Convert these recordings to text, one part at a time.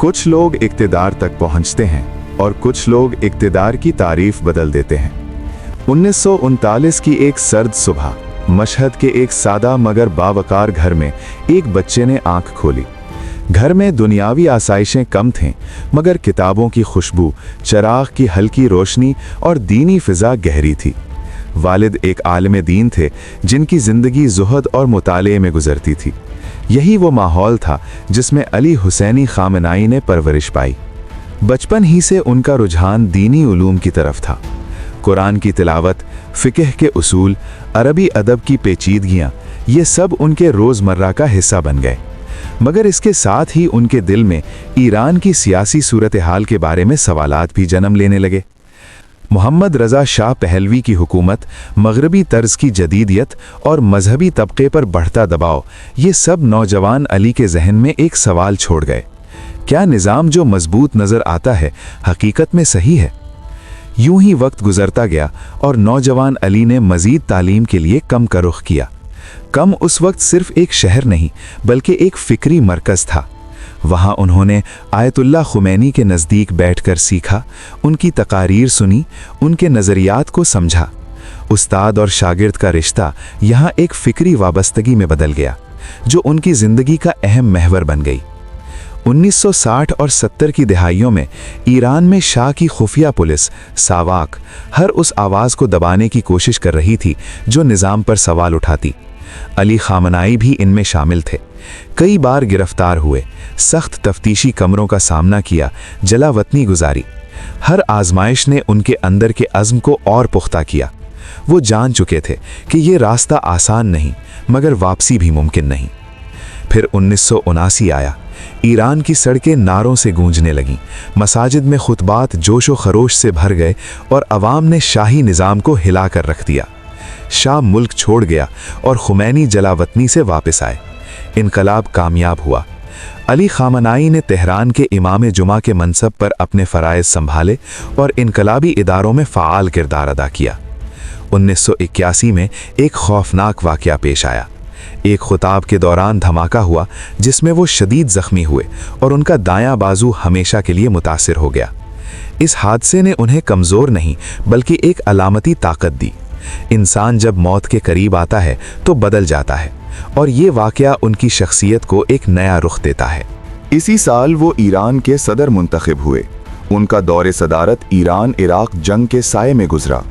कुछ लोग इक़्तिदार तक पहुंचते हैं और कुछ लोग इक़्तिदार की तारीफ बदल देते हैं। 1939 की एक सर्द सुबह मशहद के एक सादा मगर बावकार घर में एक बच्चे ने आंख खोली। घर में दुनियावी आसाइशें कम थीं, मगर किताबों की खुशबू, चराग की हल्की रोशनी और दीनी फिजा गहरी थी। वालिद एक आलिम दीन थे जिनकी ज़िंदगी ज़ुहद और मुताले में गुजरती थी। यही वो माहौल था जिसमें अली हुसैनी खामनाई ने परवरिश पाई। बचपन ही से उनका रुझान दीनी उलूम की तरफ था। कुरान की तिलावत, फ़िक़ह के उसूल, अरबी अदब की पेचीदगियाँ, ये सब उनके रोज़मर्रा का हिस्सा बन गए। मगर इसके साथ ही उनके दिल में ईरान की सियासी सूरत हाल के बारे में सवालात भी जन्म लेने लगे। मोहम्मद रज़ा शाह पहलवी की हुकूमत, मगरबी तर्ज की जदीदियत और मजहबी तबके पर बढ़ता दबाव, ये सब नौजवान अली के जहन में एक सवाल छोड़ गए। क्या निज़ाम जो मजबूत नज़र आता है हकीकत में सही है? यूं ही वक्त गुजरता गया और नौजवान अली ने मज़ीद तालीम के लिए कम का रुख किया। कम उस वक्त सिर्फ एक शहर नहीं बल्कि एक फ़िक्री मरकज़ था। वहाँ उन्होंने आयतुल्लाह खुमैनी के नज़दीक बैठकर सीखा, उनकी तकारीर सुनी, उनके नज़रियात को समझा। उस्ताद और शागिर्द का रिश्ता यहाँ एक फ़िक्री वाबस्तगी में बदल गया, जो उनकी ज़िंदगी का अहम महवर बन गई। 1960 और 70 की दहाइयों में ईरान में शाह की खुफिया पुलिस सावाक हर उस आवाज़ को दबाने की कोशिश कर रही थी जो निज़ाम पर सवाल उठाती। अली खामनाई भी इनमें शामिल थे। कई बार गिरफ्तार हुए, सख्त तफ्तीशी कमरों का सामना किया, जलावतनी गुजारी। हर आजमाइश ने उनके अंदर के अज़्म को और पुख्ता किया। वो जान चुके थे कि ये रास्ता आसान नहीं, मगर वापसी भी मुमकिन नहीं। फिर 1979 आया। ईरान की सड़कें नारों से गूंजने लगीं, मसाजिद में खुतबात जोशो खरोश से भर गए और अवाम ने शाही निज़ाम को हिला कर रख दिया। शाह मुल्क छोड़ गया और खुमैनी जलावतनी से वापस आए। इनकलाब कामयाब हुआ। अली खामनाई ने तेहरान के इमाम जुमा के मनसब पर अपने फ़राइज़ संभाले और इनकलाबी इदारों में फ़ाल किरदार अदा किया। 1981 में एक खौफनाक वाक़या पेश आया। एक खुताब के दौरान धमाका हुआ जिसमें वो शदीद ज़ख्मी हुए और उनका दायां बाजू हमेशा के लिए मुतासिर हो गया। इस हादसे ने उन्हें कमज़ोर नहीं बल्कि एक अलामती ताकत दी। इंसान जब मौत के करीब आता है तो बदल जाता है, और ये वाक़या उनकी शख्सियत को एक नया रुख देता है। इसी साल वो ईरान के सदर मुंतखब हुए। उनका दौरे सदारत ईरान इराक़ जंग के साये में गुजरा।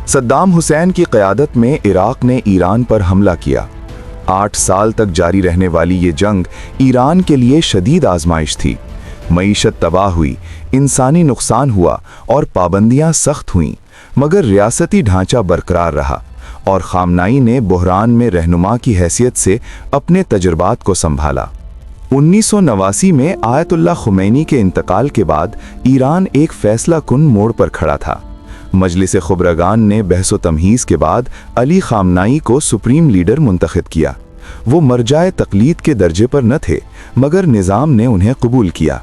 सद्दाम हुसैन की क़यादत में इराक़ ने ईरान पर हमला किया। 8 साल तक जारी रहने वाली ये जंग ईरान के लिए शदीद आजमाइश थी। मईशत तबाह हुई, इंसानी नुकसान हुआ और पाबंदियां सख्त हुईं, मगर रियासती ढांचा बरकरार रहा और खामनाई ने बहरान में रहनुमा की हैसियत से अपने तजुर्बात को संभाला। 1989 में आयतुल्लाह खुमैनी के इंतकाल के बाद ईरान एक फैसला कुन मोड़ पर खड़ा था। मजलिस खुबरगान ने बहस व तमहीज़ के बाद अली खामनाई को सुप्रीम लीडर मुंतखब किया। वो मरजाए तकलीद के दर्जे पर न थे, मगर निज़ाम ने उन्हें कबूल किया।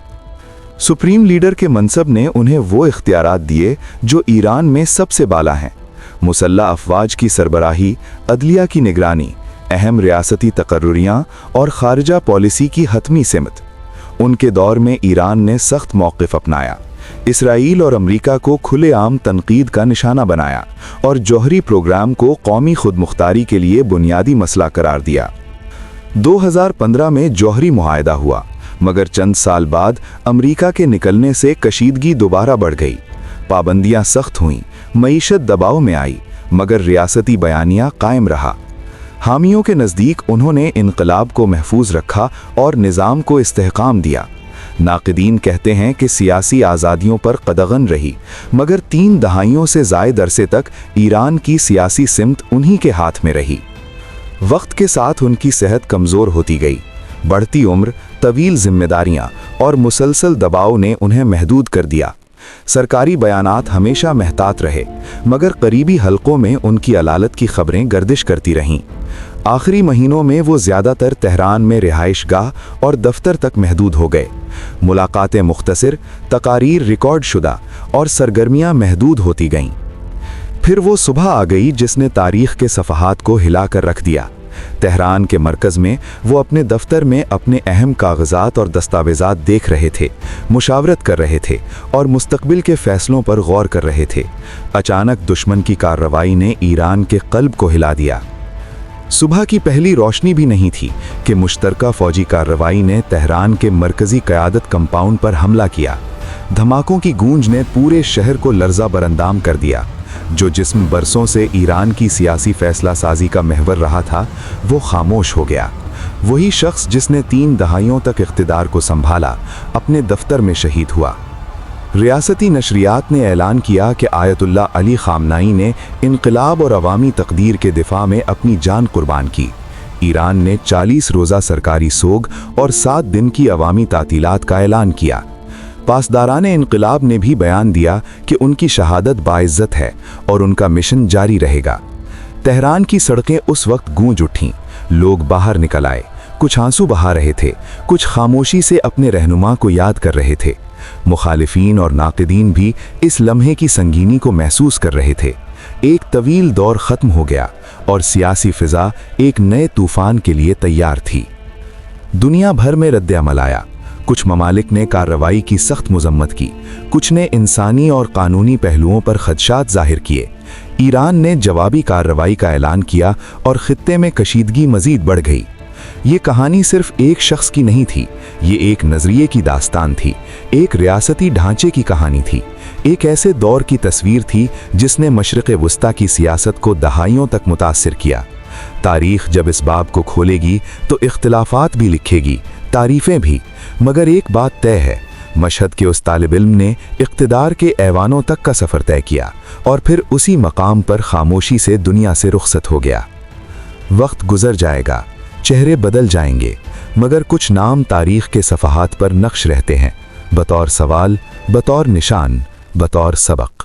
सुप्रीम लीडर के मनसब ने उन्हें वो इख्तियारात दिए जो ईरान में सबसे बाला हैं: मुसल्लह अफवाज की सरबराही, अदलिया की निगरानी, अहम रियासती तकर्रुरियाँ और खारजा पॉलिसी की हतमी सिमत। उनके दौर में ईरान ने सख्त मौक़िफ़ अपनाया, इसराइल और अमरीका को खुलेआम तनकीद का निशाना बनाया और जौहरी प्रोग्राम को कौमी खुदमुख्तारी के लिए बुनियादी मसला करार दिया। 2015 में जौहरी मुआहदा हुआ, मगर चंद साल बाद अमरीका के निकलने से कशीदगी दोबारा बढ़ गई। पाबंदियां सख्त हुईं, मईशत दबाव में आई, मगर रियासती बयानिया कायम रहा। हामियों के नज़दीक उन्होंने इनकलाब को महफूज रखा और निज़ाम को इस्तेहकाम दिया। नाक़िदीन कहते हैं कि सियासी आज़ादियों पर कदगन रही, मगर 3 दहाइयों से ज़ायद अरसे तक ईरान की सियासी सिमत उन्हीं के हाथ में रही। वक्त के साथ उनकी सेहत कमज़ोर होती गई। बढ़ती उम्र, तवील जिम्मेदारियां और मुसलसल दबाव ने उन्हें महदूद कर दिया। सरकारी बयानात हमेशा महतात रहे, मगर करीबी हलकों में उनकी अलालत की खबरें गर्दिश करती रहीं। आखिरी महीनों में वो ज़्यादातर तेहरान में रिहाइशगाह और दफ्तर तक महदूद हो गए। मुलाकातें मुख्तसर, तकारीर रिकॉर्ड शुदा और सरगर्मियां महदूद होती गईं। फिर वो सुबह आ गई जिसने तारीख़ के सफ़हात को हिला कर रख दिया। تہران کے مرکز میں وہ اپنے دفتر میں اپنے اہم کاغذات اور دستاویزات دیکھ رہے تھے، مشاورت کر رہے تھے اور مستقبل کے فیصلوں پر غور کر رہے تھے۔ اچانک دشمن کی کارروائی نے ایران کے قلب کو ہلا دیا۔ صبح کی پہلی روشنی بھی نہیں تھی کہ مشترکہ فوجی کارروائی نے تہران کے مرکزی قیادت کمپاؤنڈ پر حملہ کیا۔ دھماکوں کی گونج نے پورے شہر کو لرزہ برندام کر دیا۔ جو جسم برسوں سے ایران کی سیاسی فیصلہ سازی کا محور رہا تھا، وہ خاموش ہو گیا۔ وہی شخص جس نے 3 دہائیوں تک اقتدار کو سنبھالا، اپنے دفتر میں شہید ہوا۔ ریاستی نشریات نے اعلان کیا کہ آیت اللہ علی خامنائی نے انقلاب اور عوامی تقدیر کے دفاع میں اپنی جان قربان کی۔ ایران نے 40 روزہ سرکاری سوگ اور 7 دن کی عوامی تعطیلات کا اعلان کیا۔ پاسداران انقلاب نے بھی بیان دیا کہ ان کی شہادت باعزت ہے اور ان کا مشن جاری رہے گا۔ تہران کی سڑکیں اس وقت گونج اٹھیں، لوگ باہر نکل آئے، کچھ آنسو بہا رہے تھے، کچھ خاموشی سے اپنے رہنما کو یاد کر رہے تھے۔ مخالفین اور ناقدین بھی اس لمحے کی سنگینی کو محسوس کر رہے تھے۔ ایک طویل دور ختم ہو گیا اور سیاسی فضا ایک نئے طوفان کے لیے تیار تھی۔ دنیا بھر میں رد عمل آیا۔ کچھ ممالک نے کارروائی کی سخت مذمت کی، کچھ نے انسانی اور قانونی پہلوؤں پر خدشات ظاہر کیے۔ ایران نے جوابی کارروائی کا اعلان کیا اور خطے میں کشیدگی مزید بڑھ گئی۔ یہ کہانی صرف ایک شخص کی نہیں تھی، یہ ایک نظریے کی داستان تھی، ایک ریاستی ڈھانچے کی کہانی تھی، ایک ایسے دور کی تصویر تھی جس نے مشرق وسطیٰ کی سیاست کو دہائیوں تک متاثر کیا۔ تاریخ جب اس باب کو کھولے گی تو اختلافات بھی لکھے گی، تعریفیں بھی، مگر ایک بات طے ہے، مشہد کے اس طالب علم نے اقتدار کے ایوانوں تک کا سفر طے کیا اور پھر اسی مقام پر خاموشی سے دنیا سے رخصت ہو گیا۔ وقت گزر جائے گا، چہرے بدل جائیں گے، مگر کچھ نام تاریخ کے صفحات پر نقش رہتے ہیں، بطور سوال، بطور نشان، بطور سبق۔